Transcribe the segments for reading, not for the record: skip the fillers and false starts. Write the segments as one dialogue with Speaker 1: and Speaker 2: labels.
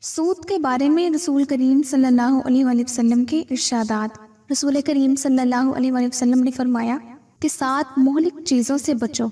Speaker 1: سود کے بارے میں رسول کریم صلی اللہ علیہ وآلہ وسلم کے ارشادات۔ رسول کریم صلی اللہ علیہ وآلہ وسلم نے فرمایا کہ 7 مہلک چیزوں سے بچو۔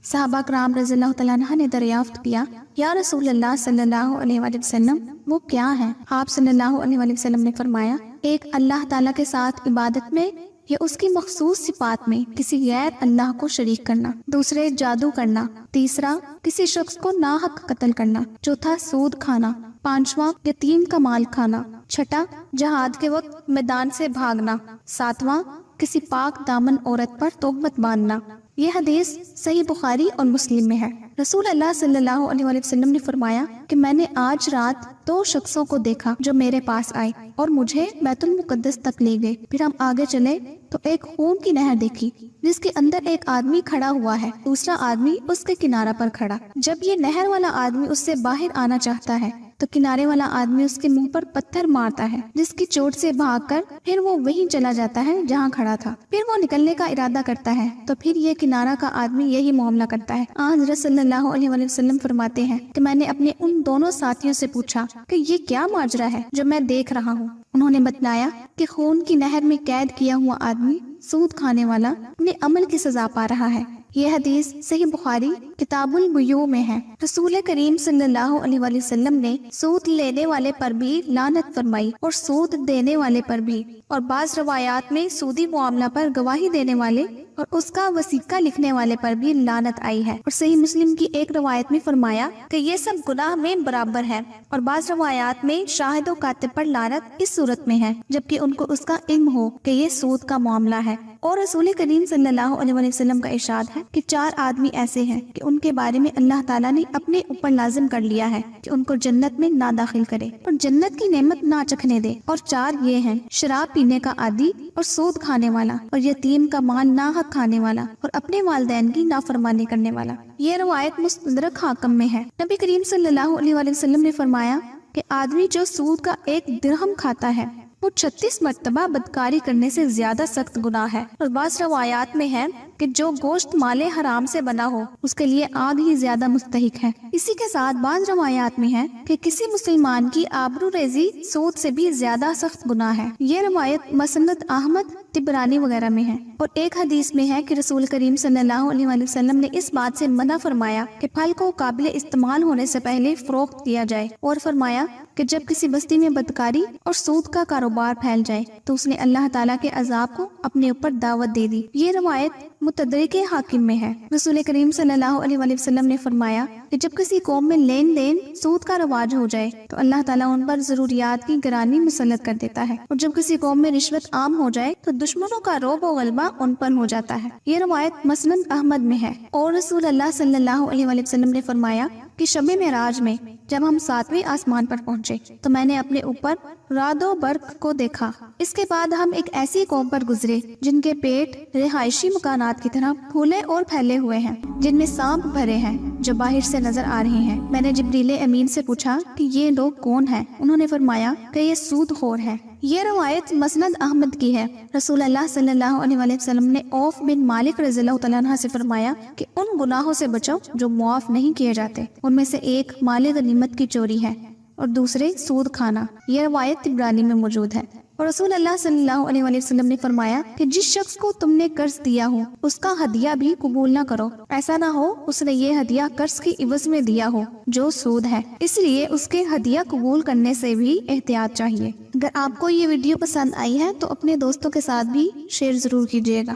Speaker 1: صحابہ کرام رضی اللہ تعالیٰ عنہ نے دریافت کیا، یا رسول اللہ صلی اللہ علیہ وآلہ وسلم وہ کیا ہیں؟ آپ صلی اللہ علیہ وآلہ وسلم نے فرمایا، ایک اللہ تعالیٰ کے ساتھ عبادت میں یا اس کی مخصوص صفات میں کسی غیر اللہ کو شریک کرنا، دوسرے جادو کرنا، تیسرا کسی شخص کو ناحق قتل کرنا، چوتھا سود کھانا، پانچواں یتیم کا مال کھانا، چھٹا جہاد کے وقت میدان سے بھاگنا، ساتواں کسی پاک دامن عورت پر تہمت باندھنا۔ یہ حدیث صحیح بخاری اور مسلم میں ہے۔ رسول اللہ صلی اللہ علیہ وآلہ وسلم نے فرمایا کہ میں نے آج رات 2 شخصوں کو دیکھا جو میرے پاس آئے اور مجھے بیت المقدس تک لے گئے۔ پھر ہم آگے چلے تو ایک خون کی نہر دیکھی جس کے اندر ایک آدمی کھڑا ہوا ہے، دوسرا آدمی اس کے کنارہ پر کھڑا۔ جب یہ نہر والا آدمی اس سے باہر آنا چاہتا ہے تو کنارے والا آدمی اس کے منہ پر پتھر مارتا ہے، جس کی چوٹ سے بھاگ کر پھر وہ وہیں چلا جاتا ہے جہاں کھڑا تھا۔ پھر وہ نکلنے کا ارادہ کرتا ہے تو پھر یہ کنارہ کا آدمی یہی معاملہ کرتا ہے۔ حضرت صلی اللہ علیہ وآلہ وسلم فرماتے ہیں کہ میں نے اپنے ان دونوں ساتھیوں سے پوچھا کہ یہ کیا ماجرا ہے جو میں دیکھ رہا ہوں؟ انہوں نے بتلایا کہ خون کی نہر میں قید کیا ہوا آدمی سود کھانے والا اپنے عمل کی سزا پا رہا ہے۔ یہ حدیث صحیح بخاری کتاب البیوع میں ہے۔ رسول کریم صلی اللہ علیہ وآلہ وسلم نے سود لینے والے پر بھی لعنت فرمائی اور سود دینے والے پر بھی، اور بعض روایات میں سودی معاملہ پر گواہی دینے والے اور اس کا وثیقہ لکھنے والے پر بھی لعنت آئی ہے۔ اور صحیح مسلم کی ایک روایت میں فرمایا کہ یہ سب گناہ میں برابر ہے، اور بعض روایات میں شاہد و کاتب پر لعنت اس صورت میں ہے جبکہ ان کو اس کا علم ہو کہ یہ سود کا معاملہ ہے۔ اور رسول کریم صلی اللہ علیہ وآلہ وسلم کا ارشاد ہے کہ 4 آدمی ایسے ہیں کہ ان کے بارے میں اللہ تعالیٰ نے اپنے اوپر لازم کر لیا ہے کہ ان کو جنت میں نہ داخل کرے اور جنت کی نعمت نہ چکھنے دے، اور 4 یہ ہیں: شراب پینے کا عادی اور سود کھانے والا اور یتیم کا مال ناحق کھانے والا اور اپنے والدین کی نافرمانی کرنے والا۔ یہ روایت مستدرک حاکم میں ہے۔ نبی کریم صلی اللہ علیہ وآلہ وسلم نے فرمایا کہ آدمی جو سود کا 1 درہم کھاتا ہے وہ 36 مرتبہ بدکاری کرنے سے زیادہ سخت گناہ ہے۔ اور بعض روایات میں ہے کہ جو گوشت مال حرام سے بنا ہو اس کے لیے آگ ہی زیادہ مستحق ہے۔ اسی کے ساتھ بعض روایات میں ہے کہ کسی مسلمان کی آبرو ریزی سود سے بھی زیادہ سخت گناہ ہے۔ یہ روایت مسند احمد، طبرانی وغیرہ میں ہے۔ اور ایک حدیث میں ہے کہ رسول کریم صلی اللہ علیہ وآلہ وسلم نے اس بات سے منع فرمایا کہ پھل کو قابل استعمال ہونے سے پہلے فروخت کیا جائے، اور فرمایا کہ جب کسی بستی میں بدکاری اور سود کا کاروبار پھیل جائے تو اس نے اللہ تعالیٰ کے عذاب کو اپنے اوپر دعوت دے دی۔ یہ روایت متدرک حاکم میں ہے۔ رسول کریم صلی اللہ علیہ وآلہ وسلم نے فرمایا کہ جب کسی قوم میں لین دین سود کا رواج ہو جائے تو اللہ تعالیٰ ان پر ضروریات کی گرانی مسلط کر دیتا ہے، اور جب کسی قوم میں رشوت عام ہو جائے تو دشمنوں کا رعب و غلبہ ان پر ہو جاتا ہے۔ یہ روایت مسند احمد میں ہے۔ اور رسول اللہ صلی اللہ علیہ وآلہ وسلم نے فرمایا کہ شب معراج میں جب ہم 7ویں آسمان پر پہنچے تو میں نے اپنے اوپر رعد و برق کو دیکھا۔ اس کے بعد ہم ایک ایسی قوم پر گزرے جن کے پیٹ رہائشی مکانات کی طرح پھولے اور پھیلے ہوئے ہیں، جن میں سانپ بھرے ہیں جو باہر سے نظر آ رہے ہیں۔ میں نے جبریل امین سے پوچھا کہ یہ لوگ کون ہیں؟ انہوں نے فرمایا کہ یہ سود خور ہیں۔ یہ روایت مسند احمد کی ہے۔ رسول اللہ صلی اللہ علیہ وآلہ وسلم نے عوف بن مالک رضی اللہ تعالیٰ عنہ سے فرمایا کہ ان گناہوں سے بچو جو معاف نہیں کیے جاتے۔ ان میں سے ایک مال غنیمت کی چوری ہے اور دوسرے سود کھانا۔ یہ روایت طبرانی میں موجود ہے۔ اور رسول اللہ صلی اللہ علیہ وآلہ وسلم نے فرمایا کہ جس شخص کو تم نے قرض دیا ہو اس کا ہدیہ بھی قبول نہ کرو، ایسا نہ ہو اس نے یہ ہدیہ قرض کی عوض میں دیا ہو جو سود ہے، اس لیے اس کے ہدیہ قبول کرنے سے بھی احتیاط چاہیے۔ اگر آپ کو یہ ویڈیو پسند آئی ہے تو اپنے دوستوں کے ساتھ بھی شیئر ضرور کیجیے گا۔